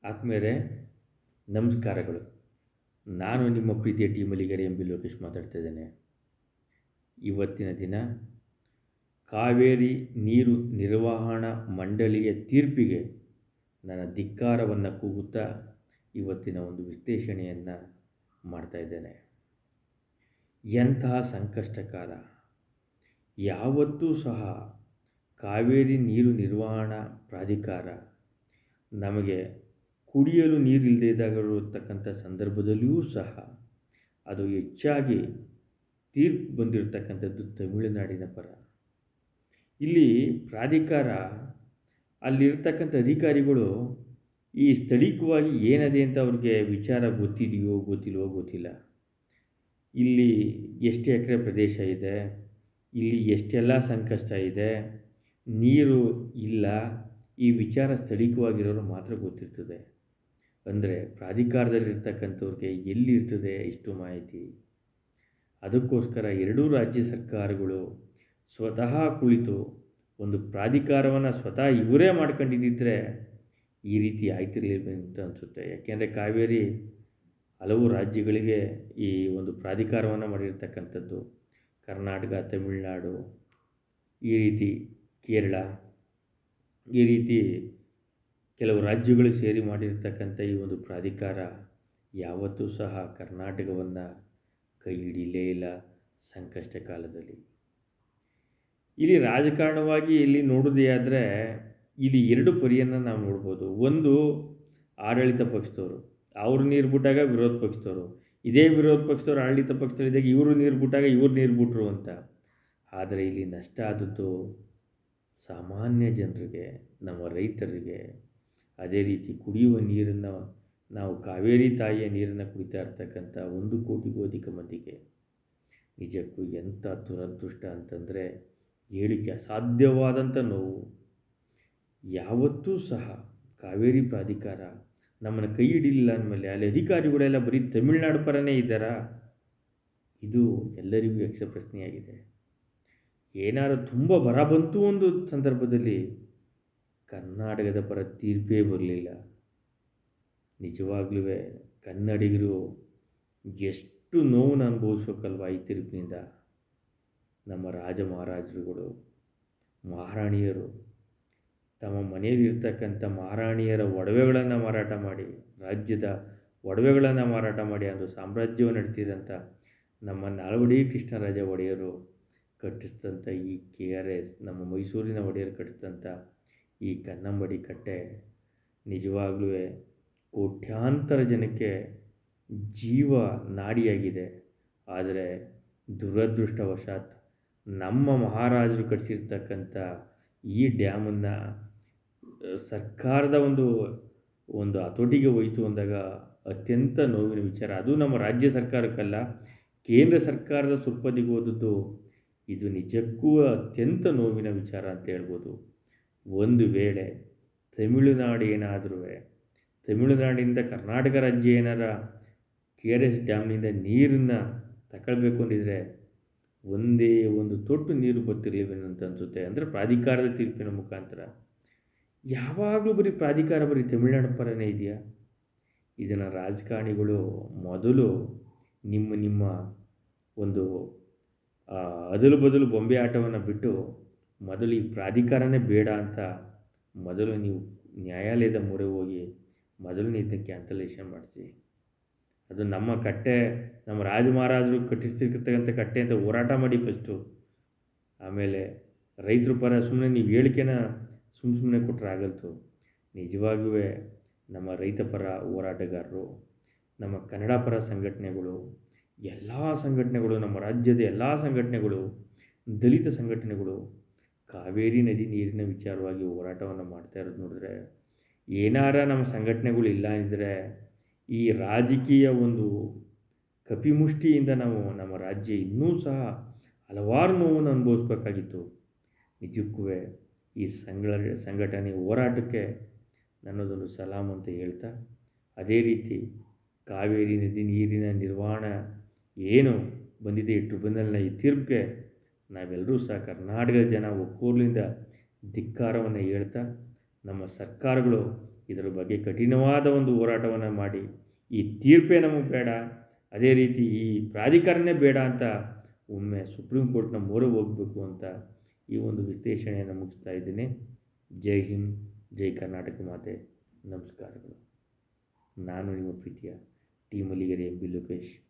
ಆತ್ಮೀಯರೇ, ನಮಸ್ಕಾರಗಳು. ನಾನು ನಿಮ್ಮ ಪ್ರೀತಿಯ ಟೀಮಲ್ಲಿಗೆರೆ ಎಂ ಬಿ ಲೋಕೇಶ್ ಮಾತಾಡ್ತಾ ಇದ್ದೇನೆ. ಇವತ್ತಿನ ದಿನ ಕಾವೇರಿ ನೀರು ನಿರ್ವಹಣಾ ಮಂಡಳಿಯ ತೀರ್ಪಿಗೆ ನನ್ನ ಧಿಕ್ಕಾರವನ್ನು ಕೂಗುತ್ತಾ ಇವತ್ತಿನ ಒಂದು ವಿಶ್ಲೇಷಣೆಯನ್ನು ಮಾಡ್ತಾ ಇದ್ದೇನೆ. ಎಂತಹ ಸಂಕಷ್ಟ ಕಾಲ! ಯಾವತ್ತೂ ಸಹ ಕಾವೇರಿ ನೀರು ನಿರ್ವಹಣಾ ಪ್ರಾಧಿಕಾರ ನಮಗೆ ಕುಡಿಯಲು ನೀರಿಲ್ಲದೆ ಇದ್ದಾಗಿರತಕ್ಕಂಥ ಸಂದರ್ಭದಲ್ಲಿಯೂ ಸಹ ಅದು ಹೆಚ್ಚಾಗಿ ತೀರ್ಪು ಬಂದಿರತಕ್ಕಂಥದ್ದು ತಮಿಳುನಾಡಿನ ಪರ. ಇಲ್ಲಿ ಪ್ರಾಧಿಕಾರ ಅಲ್ಲಿರ್ತಕ್ಕಂಥ ಅಧಿಕಾರಿಗಳು ಈ ಸ್ಥಳೀಯವಾಗಿ ಏನಿದೆ ಅಂತ ಅವ್ರಿಗೆ ವಿಚಾರ ಗೊತ್ತಿದೆಯೋ ಗೊತ್ತಿಲ್ವೋ ಗೊತ್ತಿಲ್ಲ. ಇಲ್ಲಿ ಎಷ್ಟು ಎಕರೆ ಪ್ರದೇಶ ಇದೆ, ಇಲ್ಲಿ ಎಷ್ಟೆಲ್ಲ ಸಂಕಷ್ಟ ಇದೆ, ನೀರು ಇಲ್ಲ, ಈ ವಿಚಾರ ಸ್ಥಳೀಯವಾಗಿರೋರು ಮಾತ್ರ ಗೊತ್ತಿರ್ತದೆ. ಅಂದರೆ ಪ್ರಾಧಿಕಾರದಲ್ಲಿರ್ತಕ್ಕಂಥವ್ರಿಗೆ ಎಲ್ಲಿರ್ತದೆ ಇಷ್ಟು ಮಾಹಿತಿ? ಅದಕ್ಕೋಸ್ಕರ ಎರಡೂ ರಾಜ್ಯ ಸರ್ಕಾರಗಳು ಸ್ವತಃ ಕುಳಿತು ಒಂದು ಪ್ರಾಧಿಕಾರವನ್ನು ಸ್ವತಃ ಇವರೇ ಮಾಡ್ಕೊಂಡಿದ್ದಿದ್ರೆ ಈ ರೀತಿ ಆಯ್ತಿರಲಿಲ್ಲ ಅಂತ ಅನಿಸುತ್ತೆ. ಯಾಕೆಂದರೆ ಕಾವೇರಿ ಹಲವು ರಾಜ್ಯಗಳಿಗೆ ಈ ಒಂದು ಪ್ರಾಧಿಕಾರವನ್ನು ಮಾಡಿರ್ತಕ್ಕಂಥದ್ದು. ಕರ್ನಾಟಕ, ತಮಿಳುನಾಡು, ಈ ರೀತಿ ಕೇರಳ, ಈ ರೀತಿ ಕೆಲವು ರಾಜ್ಯಗಳು ಸೇರಿ ಮಾಡಿರ್ತಕ್ಕಂಥ ಈ ಒಂದು ಪ್ರಾಧಿಕಾರ ಯಾವತ್ತೂ ಸಹ ಕರ್ನಾಟಕವನ್ನು ಕೈ ಹಿಡಿಯಲೇ ಇಲ್ಲ ಸಂಕಷ್ಟ ಕಾಲದಲ್ಲಿ. ಇಲ್ಲಿ ರಾಜಕಾರಣವಾಗಿ ಇಲ್ಲಿ ನೋಡೋದೇ ಆದರೆ ಇಲ್ಲಿ ಎರಡು ಪರಿಯನ್ನು ನಾವು ನೋಡ್ಬೋದು. ಒಂದು, ಆಡಳಿತ ಪಕ್ಷದವರು, ಅವರು ನೀರು ಬಿಟ್ಟಾಗ ವಿರೋಧ ಪಕ್ಷದವರು, ಇದೇ ವಿರೋಧ ಪಕ್ಷದವರು ಆಡಳಿತ ಪಕ್ಷದಲ್ಲಿದ್ದಾಗ ಇವರು ನೀರು ಬಿಟ್ಟಾಗ ಇವ್ರು ನೀರು ಬಿಟ್ರು ಅಂತ. ಆದರೆ ಇಲ್ಲಿ ನಷ್ಟ ಆದದ್ದು ಸಾಮಾನ್ಯ ಜನರಿಗೆ, ನಮ್ಮ ರೈತರಿಗೆ, ಅದೇ ರೀತಿ ಕುಡಿಯುವ ನೀರನ್ನು ನಾವು ಕಾವೇರಿ ತಾಯಿಯ ನೀರನ್ನು ಕುಡಿತಾ ಇರ್ತಕ್ಕಂಥ 1 ಕೋಟಿಗೂ ಅಧಿಕ ಮಂದಿಗೆ. ನಿಜಕ್ಕೂ ಎಂಥ ದುರದೃಷ್ಟ ಅಂತಂದರೆ ಹೇಳಿಕೆ ಅಸಾಧ್ಯವಾದಂಥ ನೋವು. ಯಾವತ್ತೂ ಸಹ ಕಾವೇರಿ ಪ್ರಾಧಿಕಾರ ನಮ್ಮನ್ನು ಕೈ ಹಿಡಿಲಿಲ್ಲ ಅಂದಮೇಲೆ ಅಲ್ಲಿ ಅಧಿಕಾರಿಗಳೆಲ್ಲ ಬರೀ ತಮಿಳುನಾಡು ಪರನೇ ಇದ್ದಾರಾ? ಇದು ಎಲ್ಲರಿಗೂ ಯಕ್ಷಪ್ರಶ್ನೆಯಾಗಿದೆ. ಏನಾದರೂ ತುಂಬ ಬರ ಬಂತು ಒಂದು ಸಂದರ್ಭದಲ್ಲಿ ಕರ್ನಾಟಕದ ಪರ ತೀರ್ಪೇ ಬರಲಿಲ್ಲ. ನಿಜವಾಗ್ಲೂ ಕನ್ನಡಿಗರು ಎಷ್ಟು ನೋವನ್ನು ಅನುಭವಿಸ್ಬೇಕಲ್ವ ಈ ತೀರ್ಪಿನಿಂದ. ನಮ್ಮ ರಾಜ ಮಹಾರಾಜರುಗಳು, ಮಹಾರಾಣಿಯರು ತಮ್ಮ ಮನೆಯಲ್ಲಿರ್ತಕ್ಕಂಥ ಮಹಾರಾಣಿಯರ ಒಡವೆಗಳನ್ನು ಮಾರಾಟ ಮಾಡಿ, ರಾಜ್ಯದ ಒಡವೆಗಳನ್ನು ಮಾರಾಟ ಮಾಡಿ ಒಂದು ಸಾಮ್ರಾಜ್ಯವನ್ನು ನಡೆಸಿದಂಥ ನಮ್ಮ ನಾಲ್ವಡಿ ಕೃಷ್ಣರಾಜ ಒಡೆಯರು ಕಟ್ಟಿಸಿದಂಥ ಈ KRS, ನಮ್ಮ ಮೈಸೂರಿನ ಒಡೆಯರು ಕಟ್ಟಿಸಿದಂಥ ಈ ಕನ್ನಂಬಾಡಿ ಕಟ್ಟೆ ನಿಜವಾಗ್ಲೂ ಕೋಟ್ಯಾಂತರ ಜನಕ್ಕೆ ಜೀವ ನಾಡಿಯಾಗಿದೆ. ಆದರೆ ದುರದೃಷ್ಟವಶಾತ್ ನಮ್ಮ ಮಹಾರಾಜರು ಕಟ್ಟಿಸಿರ್ತಕ್ಕಂಥ ಈ ಡ್ಯಾಮನ್ನು ಸರ್ಕಾರದ ಒಂದು ಹತೋಟಿಗೆ ಹೋಯಿತು ಅಂದಾಗ ಅತ್ಯಂತ ನೋವಿನ ವಿಚಾರ. ಅದು ನಮ್ಮ ರಾಜ್ಯ ಸರ್ಕಾರಕ್ಕಲ್ಲ, ಕೇಂದ್ರ ಸರ್ಕಾರದ ಸುಪರ್ದಿಗೆ ಹೋದದ್ದು. ಇದು ನಿಜಕ್ಕೂ ಅತ್ಯಂತ ನೋವಿನ ವಿಚಾರ ಅಂತ ಹೇಳ್ಬೋದು. ಒಂದು ವೇಳೆ ತಮಿಳುನಾಡಿನಿಂದ ಕರ್ನಾಟಕ ರಾಜ್ಯ ಏನಾರ KRS ಡ್ಯಾಮ್ನಿಂದ ನೀರನ್ನು ತಗೊಳ್ಬೇಕು ಅಂದಿದ್ರೆ ಒಂದೇ ಒಂದು ತೊಟ್ಟು ನೀರು ಬರ್ತಿರ್ಲಿಲ್ವೇನೋ ಅಂತ ಅನಿಸುತ್ತೆ. ಅಂದರೆ ಪ್ರಾಧಿಕಾರದ ತೀರ್ಪಿನ ಮುಖಾಂತರ. ಯಾವಾಗಲೂ ಬರೀ ಪ್ರಾಧಿಕಾರ ಬರೀ ತಮಿಳುನಾಡು ಪರನೇ ಇದೆಯಾ? ಇದನ್ನು ರಾಜಕಾರಣಿಗಳು ಮೊದಲು ನಿಮ್ಮ ಒಂದು ಅದಲು ಬದಲು ಬೊಂಬೆ ಆಟವನ್ನು ಬಿಟ್ಟು ಮೊದಲು ಈ ಪ್ರಾಧಿಕಾರನೇ ಬೇಡ ಅಂತ ಮೊದಲು ನೀವು ನ್ಯಾಯಾಲಯದ ಮೊರೆ ಹೋಗಿ ಮೊದಲು ಇದನ್ನು ಕ್ಯಾನ್ಸಲೇಷನ್ ಮಾಡಿಸಿ. ಅದು ನಮ್ಮ ಕಟ್ಟೆ, ನಮ್ಮ ರಾಜ ಮಹಾರಾಜರು ಕಟ್ಟಿಸಿರ್ತಕ್ಕಂಥ ಕಟ್ಟೆ ಅಂತ ಹೋರಾಟ ಮಾಡಿ ಫಸ್ಟು. ಆಮೇಲೆ ರೈತರ ಪರ ಸುಮ್ಮನೆ ನೀವು ಹೇಳಿಕೆನ ಸುಮ್ಮನೆ ಕೊಟ್ಟರೆ ಆಗಲ್ತು. ನಿಜವಾಗೂ ನಮ್ಮ ರೈತ ಪರ ಹೋರಾಟಗಾರರು, ನಮ್ಮ ಕನ್ನಡ ಪರ ಸಂಘಟನೆಗಳು, ಎಲ್ಲ ಸಂಘಟನೆಗಳು, ನಮ್ಮ ರಾಜ್ಯದ ಎಲ್ಲ ಸಂಘಟನೆಗಳು, ದಲಿತ ಸಂಘಟನೆಗಳು ಕಾವೇರಿ ನದಿ ನೀರಿನ ವಿಚಾರವಾಗಿ ಹೋರಾಟವನ್ನು ಮಾಡ್ತಾ ಇರೋದು ನೋಡಿದ್ರೆ, ಏನಾರ ನಮ್ಮ ಸಂಘಟನೆಗಳು ಇಲ್ಲ ಅಂದರೆ ಈ ರಾಜಕೀಯ ಒಂದು ಕಪಿಮುಷ್ಟಿಯಿಂದ ನಮ್ಮ ರಾಜ್ಯ ಇನ್ನೂ ಸಹ ಹಲವಾರು ನೋವನ್ನು ಅನುಭವಿಸ್ಬೇಕಾಗಿತ್ತು. ನಿಜಕ್ಕೂ ಈ ಸಂಘಟನೆ ಹೋರಾಟಕ್ಕೆ ನನ್ನದೊಂದು ಸಲಾಮ್ ಅಂತ ಹೇಳ್ತಾ, ಅದೇ ರೀತಿ ಕಾವೇರಿ ನದಿ ನೀರಿನ ನಿರ್ವಹಣೆ ಏನು ಬಂದಿದೆ ಈ ಟ್ರಿಬ್ಯುನಲ್ನ ಈ ತೀರ್ಪಿಗೆ ನಾವೆಲ್ಲರೂ ಸಹ ಕರ್ನಾಟಕದ ಜನ ಒಕ್ಕೊರಲಿಂದ ಧಿಕ್ಕಾರವನ್ನು ಹೇಳ್ತಾ, ನಮ್ಮ ಸರ್ಕಾರಗಳು ಇದರ ಬಗ್ಗೆ ಕಠಿಣವಾದ ಒಂದು ಹೋರಾಟವನ್ನು ಮಾಡಿ ಈ ತೀರ್ಪೇ ನಮಗೆ ಬೇಡ, ಅದೇ ರೀತಿ ಈ ಪ್ರಾಧಿಕಾರನೇ ಬೇಡ ಅಂತ ಒಮ್ಮೆ ಸುಪ್ರೀಂ ಕೋರ್ಟ್ನ ಮೊರೆ ಹೋಗಬೇಕು ಅಂತ ಈ ಒಂದು ವಿಶ್ಲೇಷಣೆಯನ್ನು ಮುಗಿಸ್ತಾ ಇದ್ದೀನಿ. ಜೈ ಹಿಂದ್, ಜೈ ಕರ್ನಾಟಕ ಮಾತೆ, ನಮಸ್ಕಾರಗಳು. ನಾನು ನಿಮ್ಮ ಪ್ರೀತಿಯ T Malligere M B Lokesh.